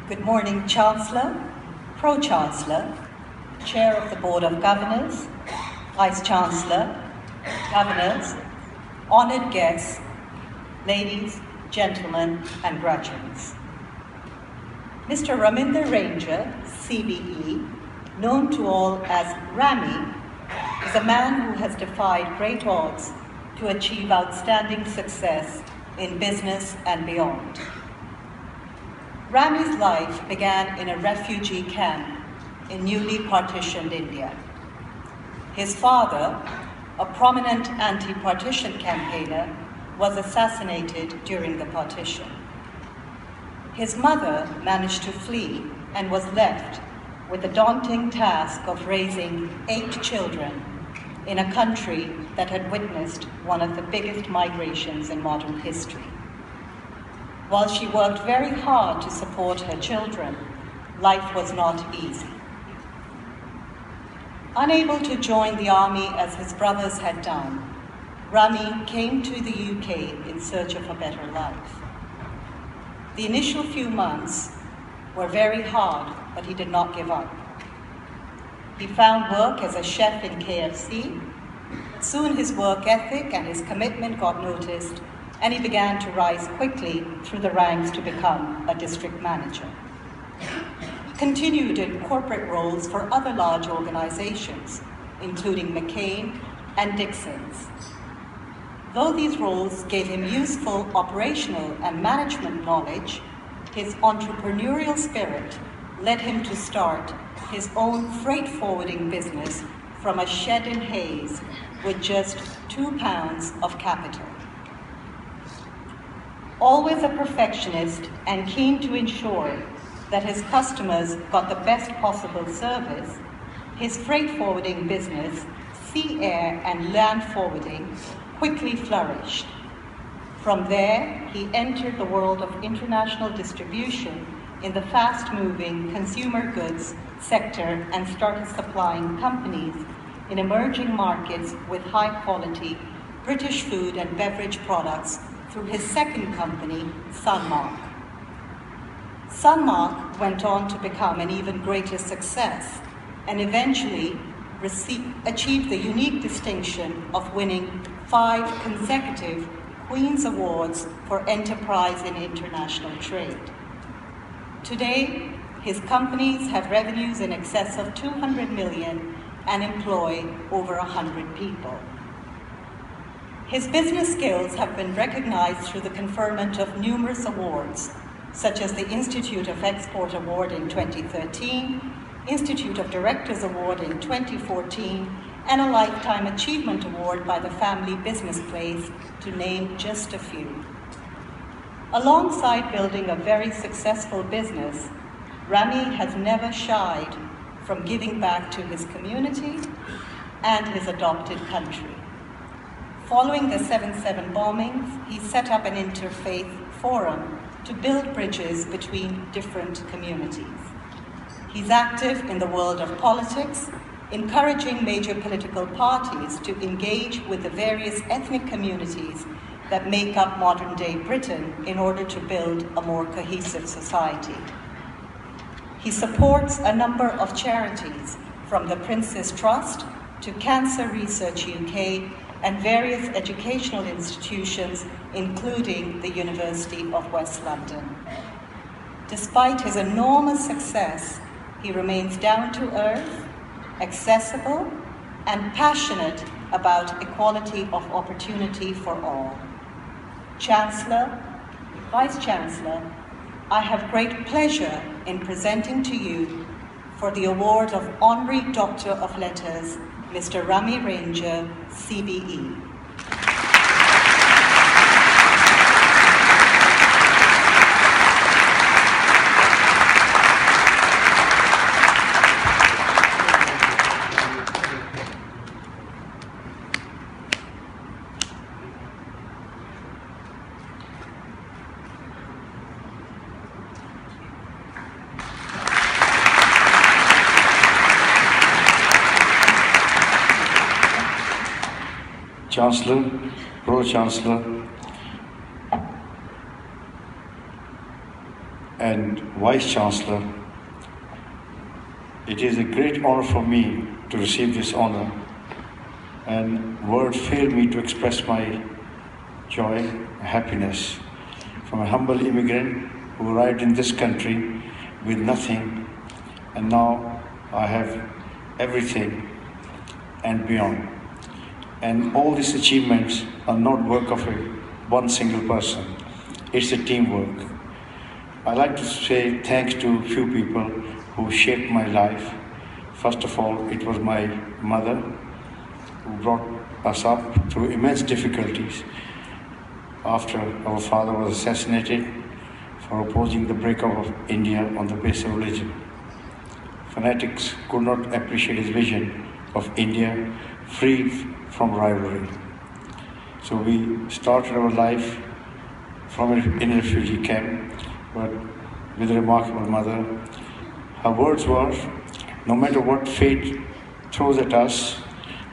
Good morning, Chancellor, Pro-Chancellor, Chair of the Board of Governors, Vice-Chancellor, Governors, honored guests, ladies, gentlemen, and graduates. Mr. Rami Ranger CBE, known to all as Rami, is a man who has defied great odds to achieve outstanding success in business and beyond. Rami's life began in a refugee camp in newly partitioned India. His father, a prominent anti-partition campaigner, was assassinated during the partition. His mother managed to flee and was left with the daunting task of raising 8 children in a country that had witnessed one of the biggest migrations in modern history. While she worked very hard to support her children, life was not easy. Unable to join the army as his brothers had done, Rami came to the UK in search of a better life. The initial few months were very hard, but he did not give up. He found work as a chef in KFC. Soon his work ethic and his commitment got noticed, and he began to rise quickly through the ranks to become a district manager. He continued in corporate roles for other large organizations, including McCain and Dixon's. Though these roles gave him useful operational and management knowledge, his entrepreneurial spirit led him to start his own freight forwarding business from a shed in Hayes with just £2 of capital. Always a perfectionist and keen to ensure that his customers got the best possible service, his freight forwarding business, sea, air, and land forwarding, quickly flourished. From there, he entered the world of international distribution in the fast-moving consumer goods sector and started supplying companies in emerging markets with high-quality British food and beverage products through his second company, Sunmark. Sunmark went on to become an even greater success and eventually achieved the unique distinction of winning 5 consecutive Queen's Awards for Enterprise in International Trade. Today, his companies have revenues in excess of 200 million and employ over 100 people. His business skills have been recognized through the conferment of numerous awards, such as the Institute of Export Award in 2013, Institute of Directors Award in 2014, and a Lifetime Achievement Award by the Family Business Place, to name just a few. Alongside building a very successful business, Rami has never shied from giving back to his community and his adopted country. Following the 7/7 bombings, he set up an interfaith forum to build bridges between different communities. He's active in the world of politics, encouraging major political parties to engage with the various ethnic communities that make up modern-day Britain in order to build a more cohesive society. He supports a number of charities, from the Prince's Trust to Cancer Research UK and various educational institutions, including the University of West London. Despite his enormous success, he remains down to earth, accessible, and passionate about equality of opportunity for all. Chancellor, Vice-Chancellor, I have great pleasure in presenting to you for the award of Honorary Doctor of Letters, Mr. Rami Ranger CBE. Chancellor, Pro-Chancellor, and Vice Chancellor, it is a great honor for me to receive this honor, and words fail me to express my joy and happiness. From a humble immigrant who arrived in this country with nothing, and now I have everything and beyond. And all these achievements are not work of one single person. It's a teamwork. I'd like to say thanks to a few people who shaped my life. First of all, it was my mother who brought us up through immense difficulties after our father was assassinated for opposing the breakup of India on the basis of religion. Fanatics could not appreciate his vision of India free from rivalry. So we started our life in a refugee camp, but with a remarkable mother. Her words were, no matter what fate throws at us,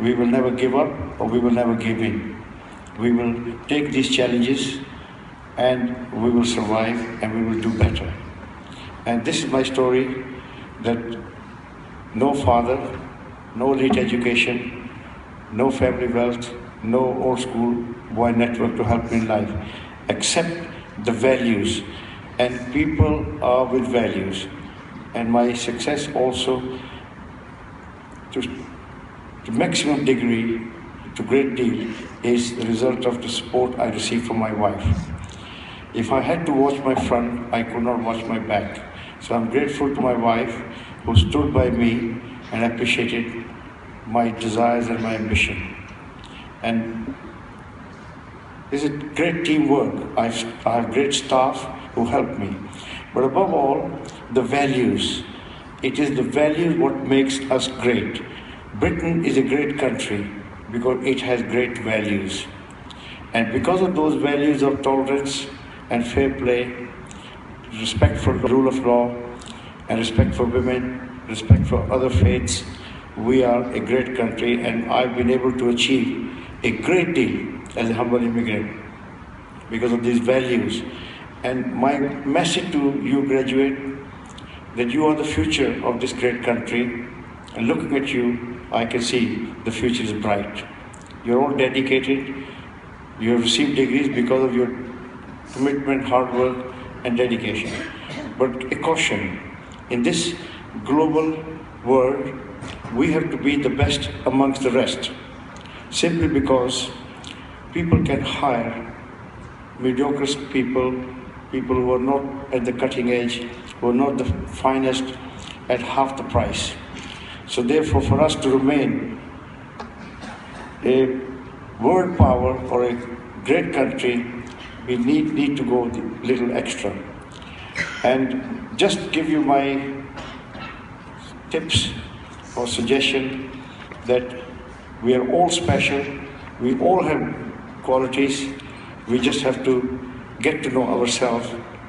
we will never give up or we will never give in. We will take these challenges and we will survive and we will do better. And this is my story, that no father, no elite education, no family wealth, no old school boy network to help me in life, except the values. And people are with values. And my success also, to maximum degree, to great deal, is the result of the support I received from my wife. If I had to watch my front, I could not watch my back. So I'm grateful to my wife who stood by me and appreciated my desires and my ambition. And this is great teamwork. I have great staff who help me. But above all, the values. It is the values what makes us great. Britain is a great country because it has great values. And because of those values of tolerance and fair play, respect for the rule of law, and respect for women, respect for other faiths, we are a great country, and I've been able to achieve a great deal as a humble immigrant because of these values. And my message to you, graduate, that you are the future of this great country, and looking at you, I can see the future is bright. You're all dedicated, you have received degrees because of your commitment, hard work, and dedication. But a caution, in this global world, we have to be the best amongst the rest, simply because people can hire mediocre people who are not at the cutting edge, who are not the finest, at half the price. So therefore, for us to remain a world power or a great country, we need to go a little extra. And just give you my tips or suggestion that we are all special, we all have qualities, we just have to get to know ourselves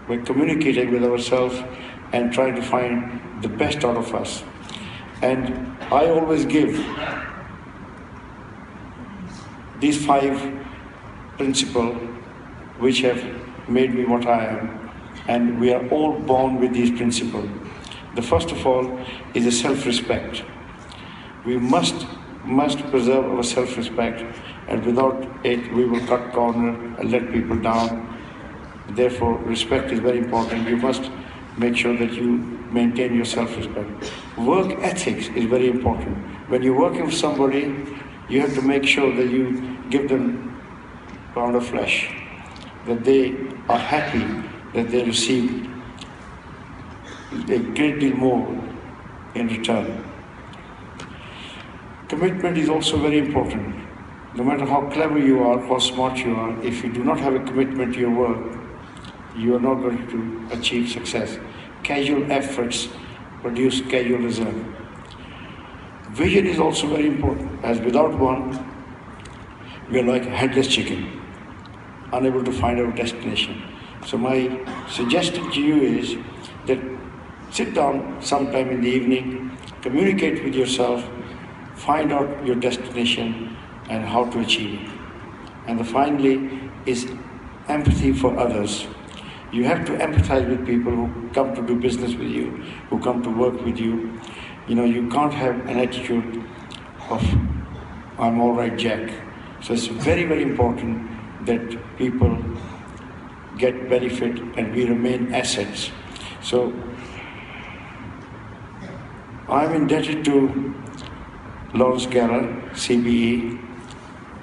by communicating with ourselves and trying to find the best out of us. And I always give these 5 principles which have made me what I am, and we are all born with these principles. The first of all is a self-respect. We must preserve our self-respect, and without it we will cut corner and let people down. Therefore, respect is very important. You must make sure that you maintain your self-respect. Work ethics is very important. When you're working with somebody, you have to make sure that you give them a pound of flesh, that they are happy, that they receive a great deal more in return. Commitment is also very important. No matter how clever you are, how smart you are, if you do not have a commitment to your work, you are not going to achieve success. Casual efforts produce casual result. Vision is also very important, as without one, we are like a headless chicken, unable to find our destination. So my suggestion to you is that sit down sometime in the evening, communicate with yourself, find out your destination and how to achieve it. And finally is empathy for others. You have to empathize with people who come to do business with you, who come to work with you. You know, you can't have an attitude of, I'm all right, Jack. So it's very, very important that people get benefit and we remain assets. So I'm indebted to Lawrence Geller, CBE,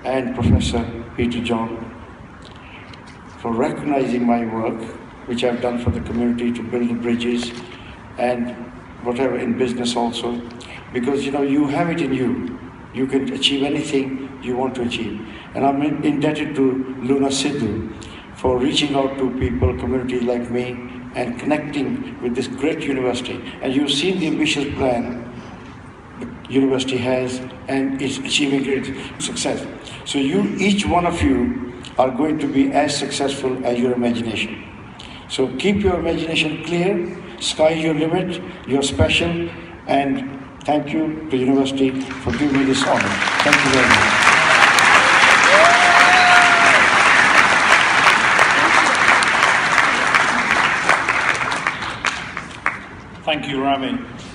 and Professor Peter John for recognizing my work, which I've done for the community to build the bridges and whatever in business also. Because you know, you have it in you. You can achieve anything you want to achieve. And I'm indebted to Luna Sidhu for reaching out to people, communities like me, and connecting with this great university. And you've seen the ambitious plan the university has and is achieving great success. So each one of you are going to be as successful as your imagination. So keep your imagination clear, sky is your limit, you're special, and thank you to the university for giving me this honor. Thank you very much. Thank you, Rami.